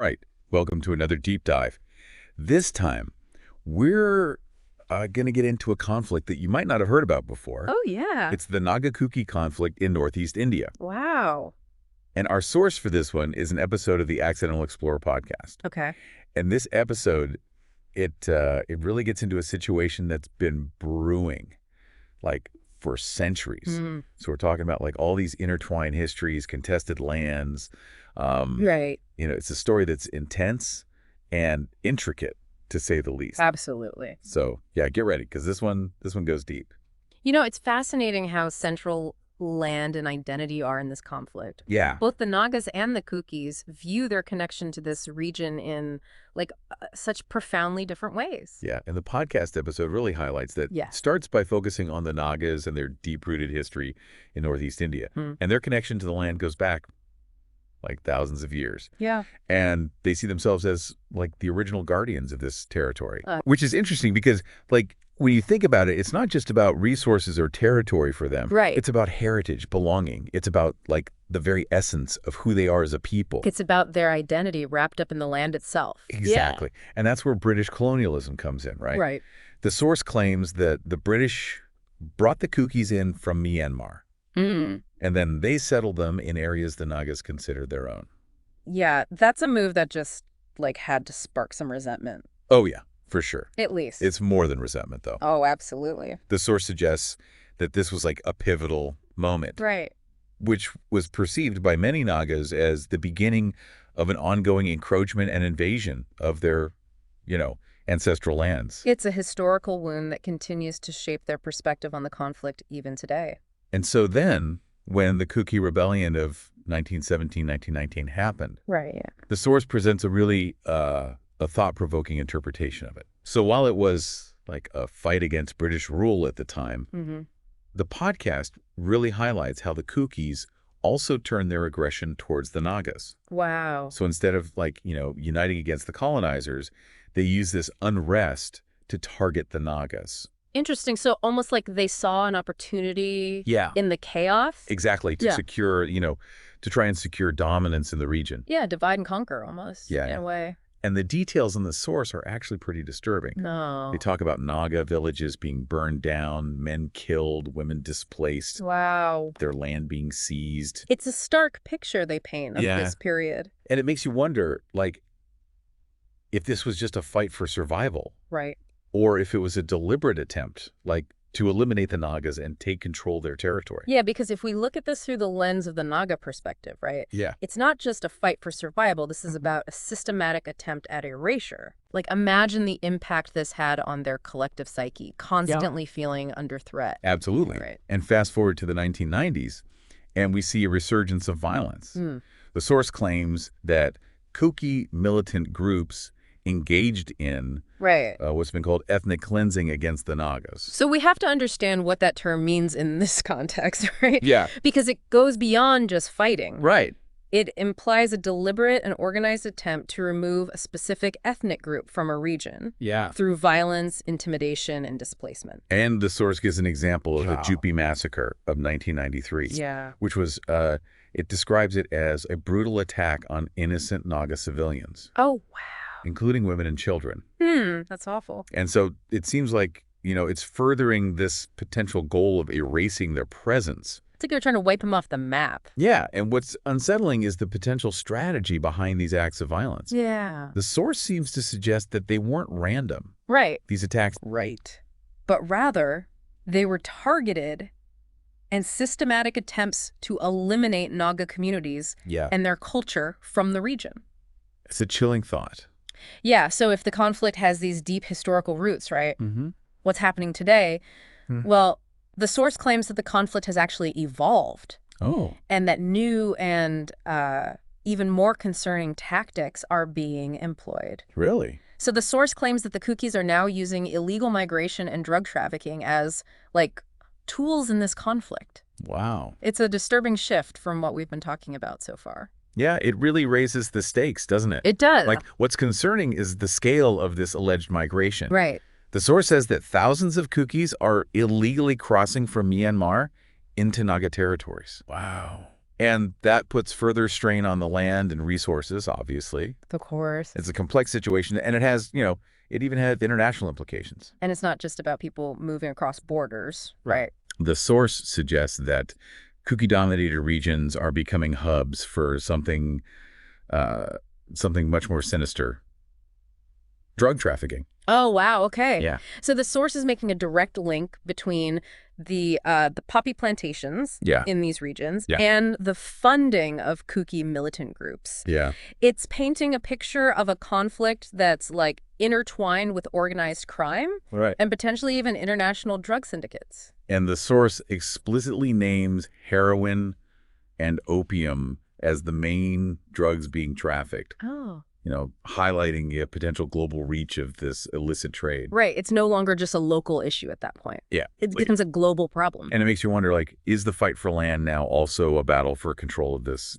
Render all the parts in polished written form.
Right. Welcome to another deep dive. This time, we're going to get into a conflict that you might not have heard about before. Oh, yeah. It's the Naga-Kuki conflict in Northeast India. Wow. And our source for this one is an episode of the Accidental Explorer podcast. Okay. And this episode, it really gets into a situation that's been brewing, like, for centuries. So we're talking about, like, all these intertwined histories, contested lands. Right. It's a story that's intense and intricate, to say the least. Absolutely. So, yeah, get ready, because this one goes deep. It's fascinating how central land and identity are in this conflict. Yeah. Both the Nagas and the Kukis view their connection to this region in, such profoundly different ways. Yeah, and the podcast episode really highlights that. Yeah. It starts by focusing on the Nagas and their deep-rooted history in Northeast India. And their connection to the land goes back, like, thousands of years. Yeah. And they see themselves as, like, the original guardians of this territory, which is interesting because, like, when you think about it, it's not just about resources or territory for them. Right. It's about heritage, belonging. It's about, like, the very essence of who they are as a people. It's about their identity wrapped up in the land itself. Exactly. Yeah. And that's where British colonialism comes in, right? Right. The source claims that the British brought the Kukis in from Myanmar. And then they settled them in areas the Nagas considered their own. Yeah, that's a move that just, had to spark some resentment. Oh, yeah. For sure. At least. It's more than resentment, though. Oh, absolutely. The source suggests that this was like a pivotal moment. Right. Which was perceived by many Nagas as the beginning of an ongoing encroachment and invasion of their, ancestral lands. It's a historical wound that continues to shape their perspective on the conflict even today. And so then, when the Kuki Rebellion of 1917-1919 happened, right, the source presents a really a thought-provoking interpretation of it. So while it was like a fight against British rule at the time, the podcast really highlights how the Kukis also turned their aggression towards the Nagas. Wow. So instead of uniting against the colonizers, they use this unrest to target the Nagas. Interesting. So almost like they saw an opportunity in the chaos? Exactly. To secure, to try and secure dominance in the region. Yeah, divide and conquer almost, in a way. And the details in the source are actually pretty disturbing. No. They talk about Naga villages being burned down, men killed, women displaced. Wow. Their land being seized. It's a stark picture they paint of this period. And it makes you wonder, if this was just a fight for survival. Right. Or if it was a deliberate attempt, to eliminate the Nagas and take control of their territory. Yeah, because if we look at this through the lens of the Naga perspective, right? Yeah. It's not just a fight for survival. This is about a systematic attempt at erasure. Imagine the impact this had on their collective psyche, constantly feeling under threat. Absolutely. Right. And fast forward to the 1990s, and we see a resurgence of violence. The source claims that Kuki militant groups engaged in what's been called ethnic cleansing against the Nagas. So we have to understand what that term means in this context, right? Yeah. Because it goes beyond just fighting. Right. It implies a deliberate and organized attempt to remove a specific ethnic group from a region through violence, intimidation, and displacement. And the source gives an example of the Jupi massacre of 1993, which was, it describes it as a brutal attack on innocent Naga civilians. Oh, wow. Including women and children. That's awful. And so it seems like, it's furthering this potential goal of erasing their presence. It's like they're trying to wipe them off the map. Yeah, and what's unsettling is the potential strategy behind these acts of violence. Yeah. The source seems to suggest that they weren't random. Right. These attacks. Right. But rather, they were targeted and systematic attempts to eliminate Naga communities and their culture from the region. It's a chilling thought. Yeah, so if the conflict has these deep historical roots, right? What's happening today? Well, the source claims that the conflict has actually evolved. Oh. And that new and even more concerning tactics are being employed. Really? So the source claims that the Kukis are now using illegal migration and drug trafficking as, tools in this conflict. Wow. It's a disturbing shift from what we've been talking about so far. Yeah, it really raises the stakes, doesn't it? It does. What's concerning is the scale of this alleged migration. Right. The source says that thousands of Kukis are illegally crossing from Myanmar into Naga territories. Wow. And that puts further strain on the land and resources, obviously. Of course. It's a complex situation, and it has, it even had international implications. And it's not just about people moving across borders, right? The source suggests that Kuki-dominated regions are becoming hubs for something much more sinister. Drug trafficking. Oh, wow. Okay. Yeah. So the source is making a direct link between the poppy plantations in these regions and the funding of Kuki militant groups. Yeah. It's painting a picture of a conflict that's like intertwined with organized crime and potentially even international drug syndicates. And the source explicitly names heroin and opium as the main drugs being trafficked. Oh. Highlighting a potential global reach of this illicit trade. Right. It's no longer just a local issue at that point. Yeah. It becomes a global problem. And it makes you wonder, is the fight for land now also a battle for control of this,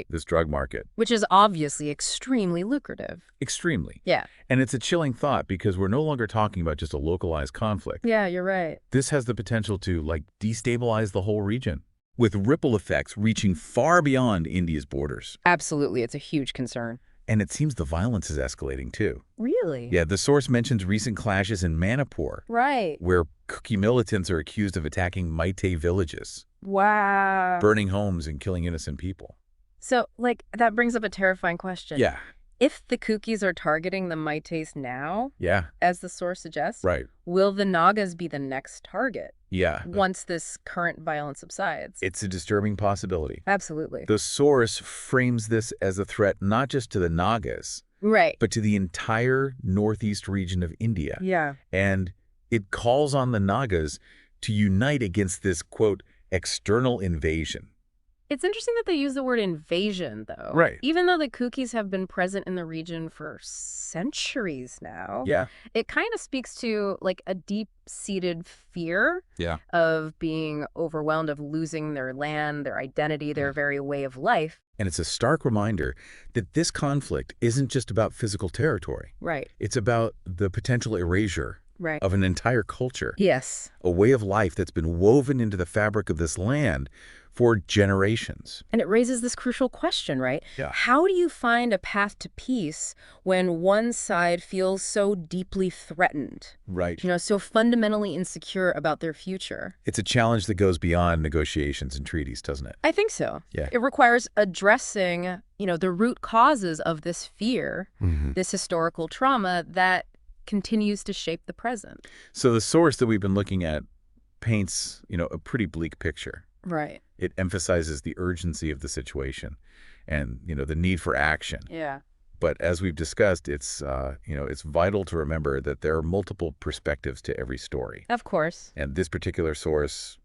this drug market? Which is obviously extremely lucrative. Extremely. Yeah. And it's a chilling thought because we're no longer talking about just a localized conflict. Yeah, you're right. This has the potential to, destabilize the whole region, with ripple effects reaching far beyond India's borders. Absolutely. It's a huge concern. And it seems the violence is escalating, too. Really? Yeah, the source mentions recent clashes in Manipur. Right. Where Kuki militants are accused of attacking Meitei villages. Wow. Burning homes and killing innocent people. So, that brings up a terrifying question. Yeah. If the Kukis are targeting the Meiteis now, as the source suggests, will the Nagas be the next target? Yeah. Once this current violence subsides. It's a disturbing possibility. Absolutely. The source frames this as a threat not just to the Nagas, but to the entire northeast region of India. Yeah. And it calls on the Nagas to unite against this, quote, external invasion. It's interesting that they use the word invasion, though. Right. Even though the Kukis have been present in the region for centuries now. Yeah. It kind of speaks to, a deep-seated fear of being overwhelmed, of losing their land, their identity, their very way of life. And it's a stark reminder that this conflict isn't just about physical territory. Right. It's about the potential erasure of an entire culture. Yes. A way of life that's been woven into the fabric of this land for generations. And it raises this crucial question, right? Yeah. How do you find a path to peace when one side feels so deeply threatened? Right. So fundamentally insecure about their future? It's a challenge that goes beyond negotiations and treaties, doesn't it? I think so. Yeah. It requires addressing, the root causes of this fear, this historical trauma that continues to shape the present. So the source that we've been looking at paints, a pretty bleak picture. Right. It emphasizes the urgency of the situation and, the need for action. Yeah. But as we've discussed, it's vital to remember that there are multiple perspectives to every story. Of course. And this particular source,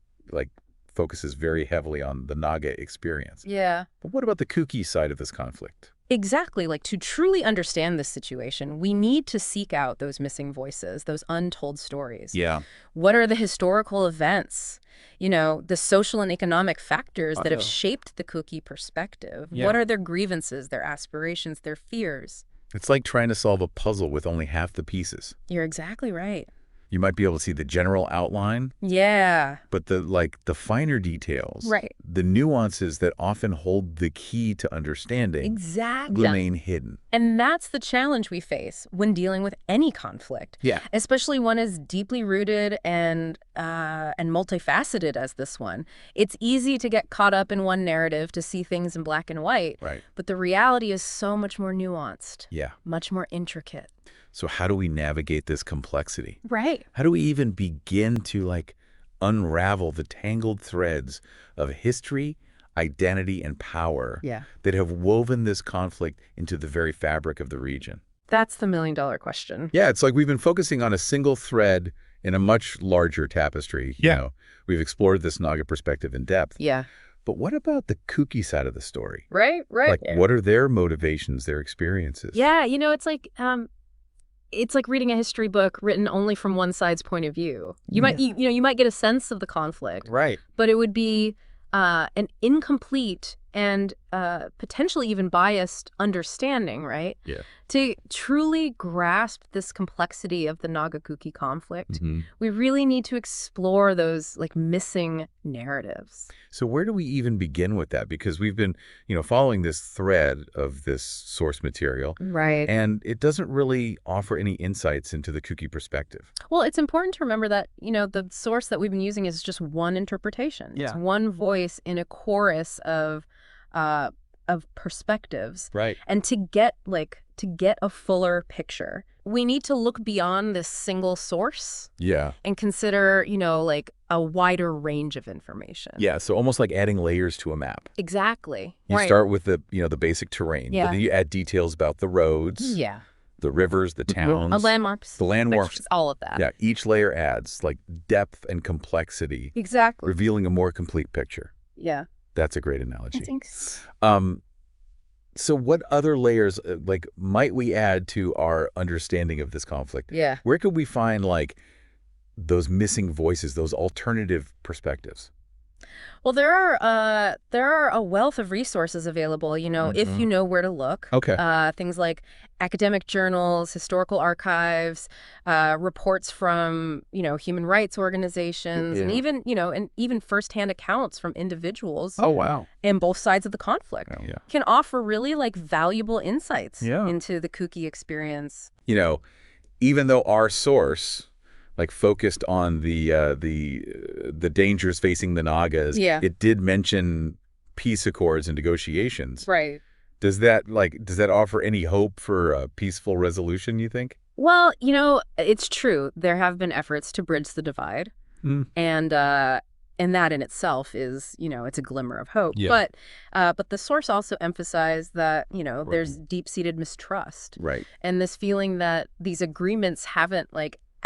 focuses very heavily on the Naga experience. Yeah. But what about the Kuki side of this conflict? Exactly. To truly understand this situation, we need to seek out those missing voices, those untold stories. Yeah. What are the historical events? The social and economic factors that have shaped the Kuki perspective. Yeah. What are their grievances, their aspirations, their fears? It's like trying to solve a puzzle with only half the pieces. You're exactly right. You might be able to see the general outline. Yeah. But the finer details, the nuances that often hold the key to understanding remain hidden. And that's the challenge we face when dealing with any conflict. Yeah. Especially one as deeply rooted and multifaceted as this one. It's easy to get caught up in one narrative, to see things in black and white. Right. But the reality is so much more nuanced. Yeah. Much more intricate. So how do we navigate this complexity? Right. How do we even begin to unravel the tangled threads of history, identity, and power that have woven this conflict into the very fabric of the region? That's the million-dollar question. Yeah, it's like we've been focusing on a single thread in a much larger tapestry. Yeah. We've explored this Naga perspective in depth. Yeah. But what about the Kuki side of the story? Right. What are their motivations, their experiences? Yeah, it's like reading a history book written only from one side's point of view. You might get a sense of the conflict. Right. But it would be an incomplete and potentially even biased understanding, right? Yeah. To truly grasp this complexity of the Naga-Kuki conflict, we really need to explore those like missing narratives. So where do we even begin with that? Because we've been, following this thread of this source material. Right. And it doesn't really offer any insights into the Kuki perspective. Well, it's important to remember that, the source that we've been using is just one interpretation. Yeah. It's one voice in a chorus of perspectives. Right. And to get a fuller picture, we need to look beyond this single source. Yeah. And consider, like a wider range of information. Yeah. So almost like adding layers to a map. Exactly. You right. start with the basic terrain. Yeah. But then you add details about the roads. Yeah. The rivers, the towns. Landmarks. The landmarks. All of that. Yeah. Each layer adds like depth and complexity. Exactly. Revealing a more complete picture. Yeah. That's a great analogy. Thanks. So what other layers might we add to our understanding of this conflict? Yeah. Where could we find those missing voices, those alternative perspectives? Well, there are a wealth of resources available, if you know where to look. Okay. Things like academic journals, historical archives, reports from, human rights organizations, and even firsthand accounts from individuals. Oh, wow. In both sides of the conflict. Oh, yeah. Can offer really valuable insights Yeah. into the Kuki experience. Even though our source focused on the dangers facing the Nagas. Yeah. It did mention peace accords and negotiations. Right. Does that offer any hope for a peaceful resolution, you think? Well, it's true. There have been efforts to bridge the divide. And that in itself is, it's a glimmer of hope. Yeah. But the source also emphasized that, there's deep-seated mistrust. Right. And this feeling that these agreements haven't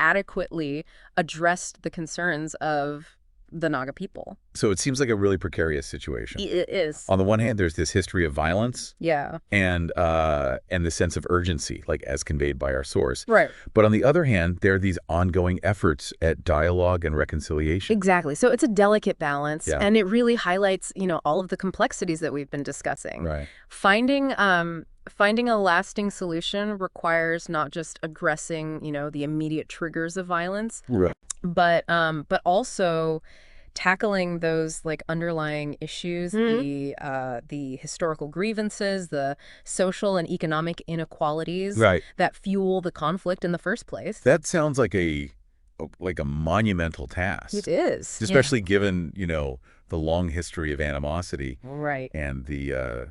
adequately addressed the concerns of the Naga people. So it seems like a really precarious situation. It is. On the one hand, there's this history of violence. Yeah. And the sense of urgency, as conveyed by our source. Right. But on the other hand, there are these ongoing efforts at dialogue and reconciliation. Exactly. So it's a delicate balance. Yeah. And it really highlights, all of the complexities that we've been discussing. Right. Finding a lasting solution requires not just addressing, the immediate triggers of violence, Right. but also tackling those underlying issues, the historical grievances, the social and economic inequalities Right. that fuel the conflict in the first place. That sounds like a monumental task. It is. Especially given, the long history of animosity. Right. And the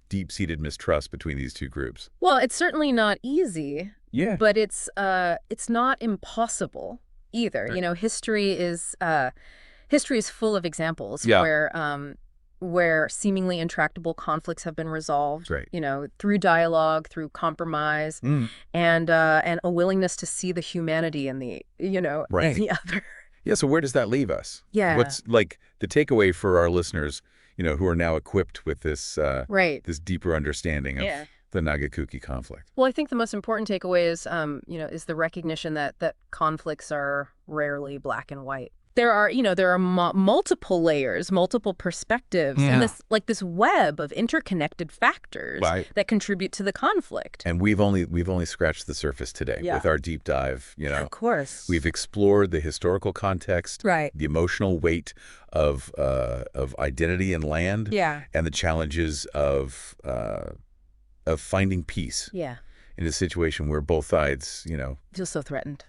deep-seated mistrust between these two groups. Well, it's certainly not easy. Yeah. But it's not impossible either. Right. History is full of examples where seemingly intractable conflicts have been resolved. Right. Through dialogue, through compromise, and a willingness to see the humanity in the Right. the other. Yeah. So where does that leave us? Yeah. What's the takeaway for our listeners, who are now equipped with this this deeper understanding of the Naga-Kuki conflict? Well, I think the most important takeaway is, is the recognition that conflicts are rarely black and white. There are multiple layers, multiple perspectives, and this web of interconnected factors that contribute to the conflict. And we've only scratched the surface today with our deep dive. Of course, we've explored the historical context, right? The emotional weight of identity and land, and the challenges of finding peace. Yeah. In a situation where both sides, feel so threatened.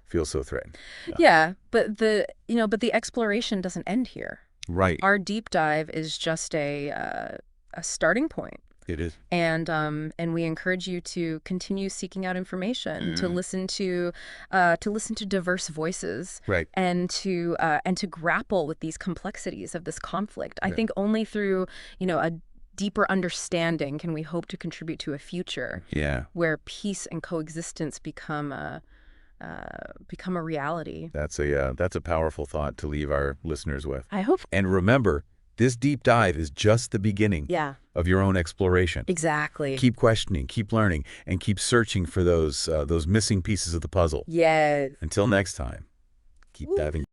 Yeah, but the exploration doesn't end here. Right. Our deep dive is just a starting point. It is. And we encourage you to continue seeking out information, to listen to diverse voices, right, and to grapple with these complexities of this conflict. I think only through a deeper understanding can we hope to contribute to a future where peace and coexistence become a reality. That's a powerful thought to leave our listeners with. I hope. And remember, this deep dive is just the beginning of your own exploration. Exactly. Keep questioning, keep learning, and keep searching for those missing pieces of the puzzle. Yes. Until next time, keep diving.